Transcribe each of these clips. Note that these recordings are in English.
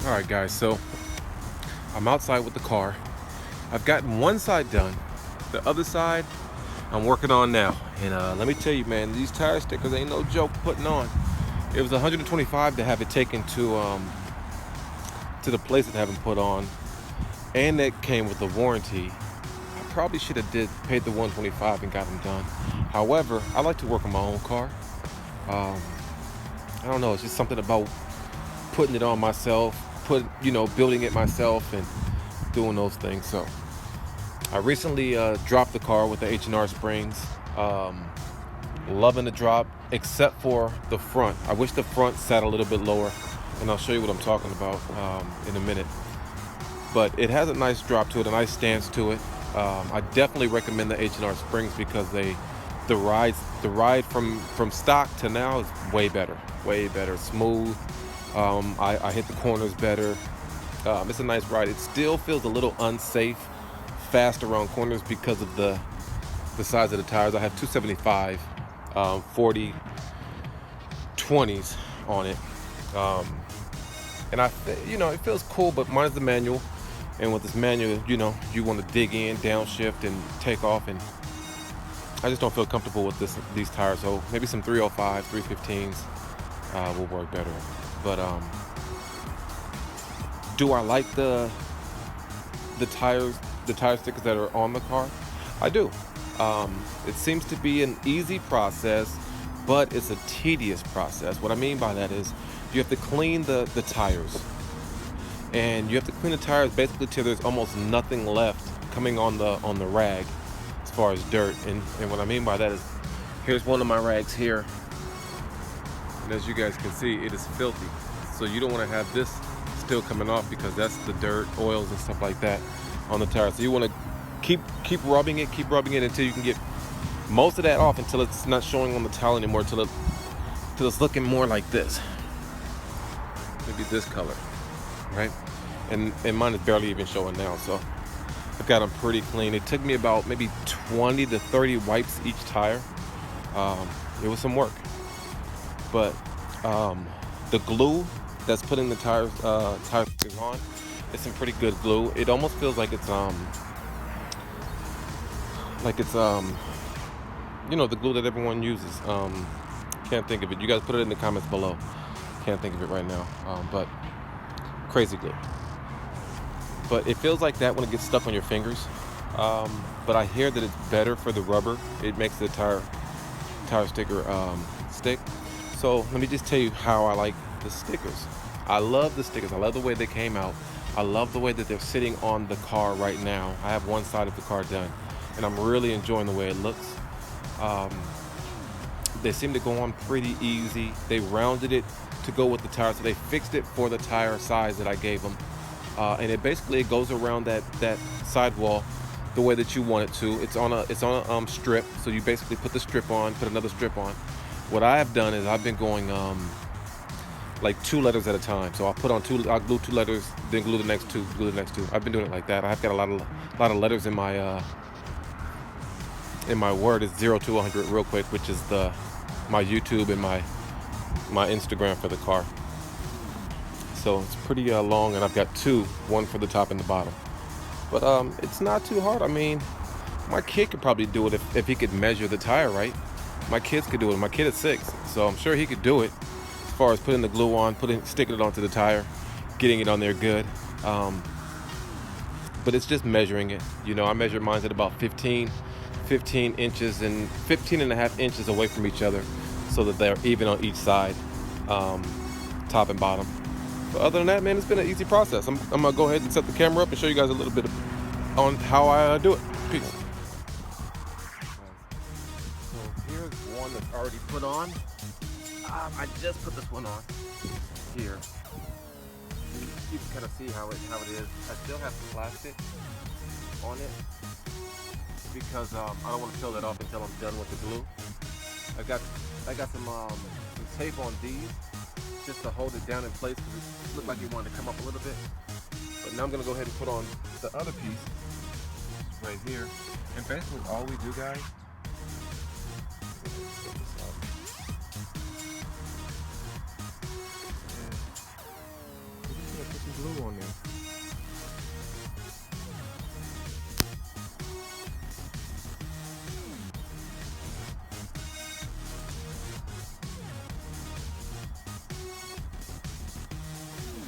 Alright guys, so I'm outside with the car. I've gotten one side done. The other side I'm working on now. And let me tell you, man, these tire stickers ain't no joke putting on. It was $125 to have it taken to the place that have them put on. And that came with a warranty. I probably should have paid the $125 and got them done. However, I like to work on my own car. I don't know, it's just something about putting it on myself, building it myself and doing those things. So I recently dropped the car with the H&R Springs. Loving the drop, except for the front. I wish the front sat a little bit lower, and I'll show you what I'm talking about in a minute. But it has a nice drop to it, a nice stance to it. I definitely recommend the H&R Springs because the ride from stock to now is way better, smooth. I hit the corners better. It's a nice ride. It still feels a little unsafe, fast around corners because of the size of the tires. I have 275 40 20s on it, and it feels cool, but mine's the manual, and with this manual, you want to dig in, downshift, and take off, and I just don't feel comfortable with these tires. So maybe some 305, 315s will work better. But do I like the tire stickers that are on the car? I do. It seems to be an easy process, but it's a tedious process. What I mean by that is you have to clean the tires, and you have to clean the tires basically till there's almost nothing left coming on the rag as far as dirt. And what I mean by that is, here's one of my rags here, and as you guys can see, it is filthy. So you don't want to have this still coming off because that's the dirt, oils, and stuff like that on the tire. So you want to keep rubbing it until you can get most of that off, until it's not showing on the towel anymore, till it's looking more like this, maybe this color, right? And mine is barely even showing now. So I've got them pretty clean. It took me about maybe 20 to 30 wipes each tire. It was some work, but the glue that's putting the tire stickers on, it's some pretty good glue. It almost feels like it's the glue that everyone uses. Can't think of it. You guys put it in the comments below. Can't think of it right now. But crazy glue. But it feels like that when it gets stuck on your fingers. But I hear that it's better for the rubber. It makes the tire sticker stick. So let me just tell you how I like the stickers. I love the stickers. I love the way they came out. I love the way that they're sitting on the car right now. I have one side of the car done, and I'm really enjoying the way it looks. They seem to go on pretty easy. They rounded it to go with the tire, so they fixed it for the tire size that I gave them. And it basically goes around that sidewall the way that you want it to. It's on a strip, so you basically put the strip on, put another strip on. What I have done is I've been going like 2 letters at a time. So I'll glue 2 letters, then glue the next 2, glue the next 2. I've been doing it like that. I've got a lot of letters in my word. Is 0 to 100 real quick, which is my YouTube and my Instagram for the car. So it's pretty long, and I've got 2, one for the top and the bottom. But it's not too hard. I mean, my kid could probably do it if he could measure the tire right. My kids could do it. My kid is 6, so I'm sure he could do it. As far as putting the glue on, sticking it onto the tire, getting it on there good. But it's just measuring it. I measured mine at about 15 inches and 15 and a half inches away from each other, so that they're even on each side, top and bottom. But other than that, man, it's been an easy process. I'm gonna go ahead and set the camera up and show you guys a little bit on how I do it. Peace. So here's one that's already put on. I just put this one on here. You can kind of see how it is. I still have some plastic on it because I don't want to peel that off until I'm done with the glue. I got some tape on these just to hold it down in place because it looked like it wanted to come up a little bit. But now I'm gonna go ahead and put on the other piece right here. And basically all we do, guys, some glue on there.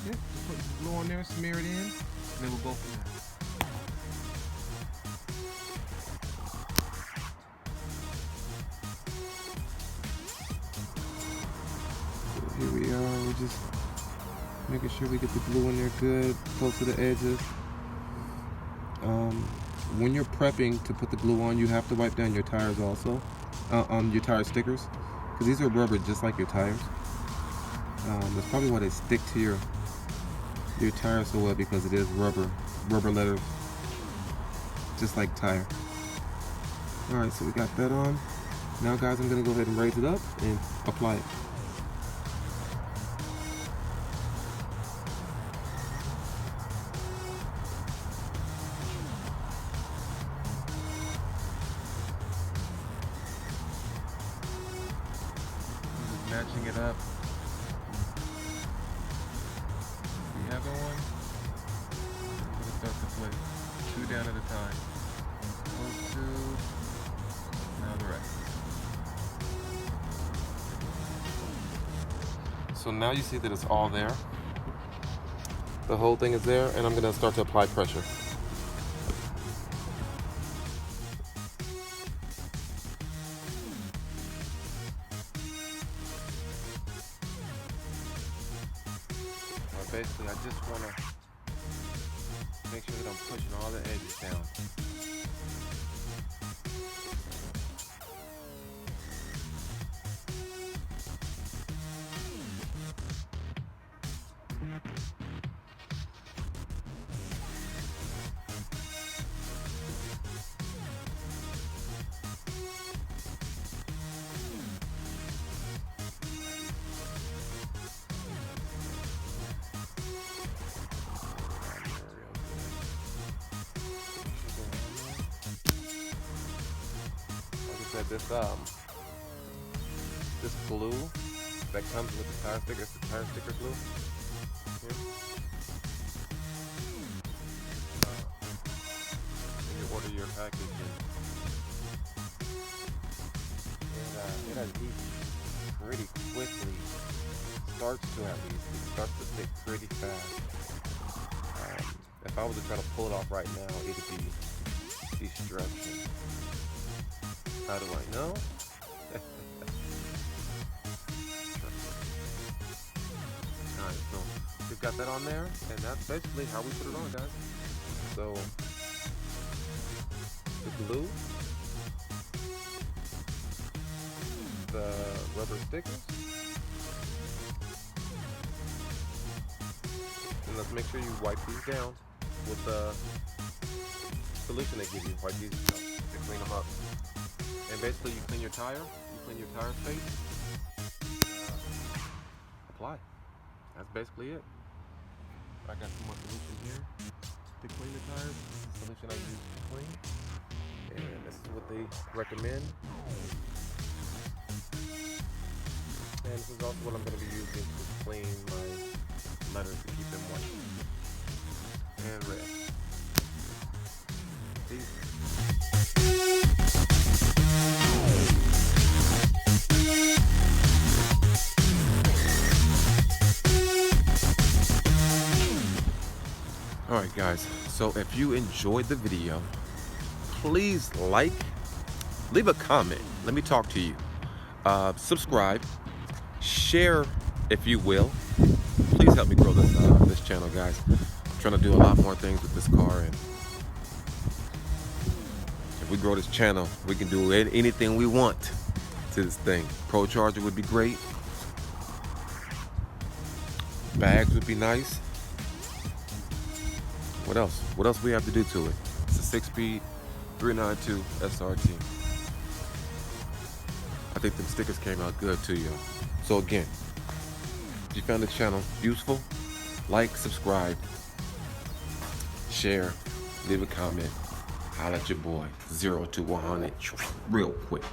Yeah, just put some glue on there, smear it in, and then we'll go from there. Here we are, we're just making sure we get the glue in there good, close to the edges. When you're prepping to put the glue on, you have to wipe down your tires also, your tire stickers, because these are rubber just like your tires. That's probably why they stick to your tire so well, because it is rubber leather, just like tire. Alright, so we got that on. Now guys, I'm going to go ahead and raise it up and apply it. Matching it up. You have one. We'll start to flip. 2 down at a time. Those 2. Now the rest. So now you see that it's all there. The whole thing is there, and I'm going to start to apply pressure. Basically, I just want to make sure that I'm pushing all the edges down. This glue that comes with the tire sticker, it's the tire sticker glue. Here. When you order your package, it has heat pretty quickly. Starts to, at least. It starts to stick pretty fast. If I was to try to pull it off right now, it'd be destruction. How do I know? Alright, so we've got that on there, and that's basically how we put it on, guys. So the glue, the rubber stickers, and let's make sure you wipe these down with the solution they give you. Wipe these down to clean them up. And basically you clean your tire space, apply. That's basically it. I got some more solution here to clean the tires. This is the solution I use to clean. And this is what they recommend. And this is also what I'm going to be using to clean my letters to keep them white and red. These. Alright guys, so if you enjoyed the video, please leave a comment, let me talk to you, subscribe, share if you will. Please help me grow this channel, guys. I'm trying to do a lot more things with this car, and if we grow this channel, we can do anything we want to this thing. Pro Charger would be great. Bags would be nice. What else? What else we have to do to it? It's a 6-speed 392 SRT. I think them stickers came out good too, y'all. So again, if you found the channel useful, like, subscribe, share, leave a comment, holla at your boy, 0 to 100, real quick.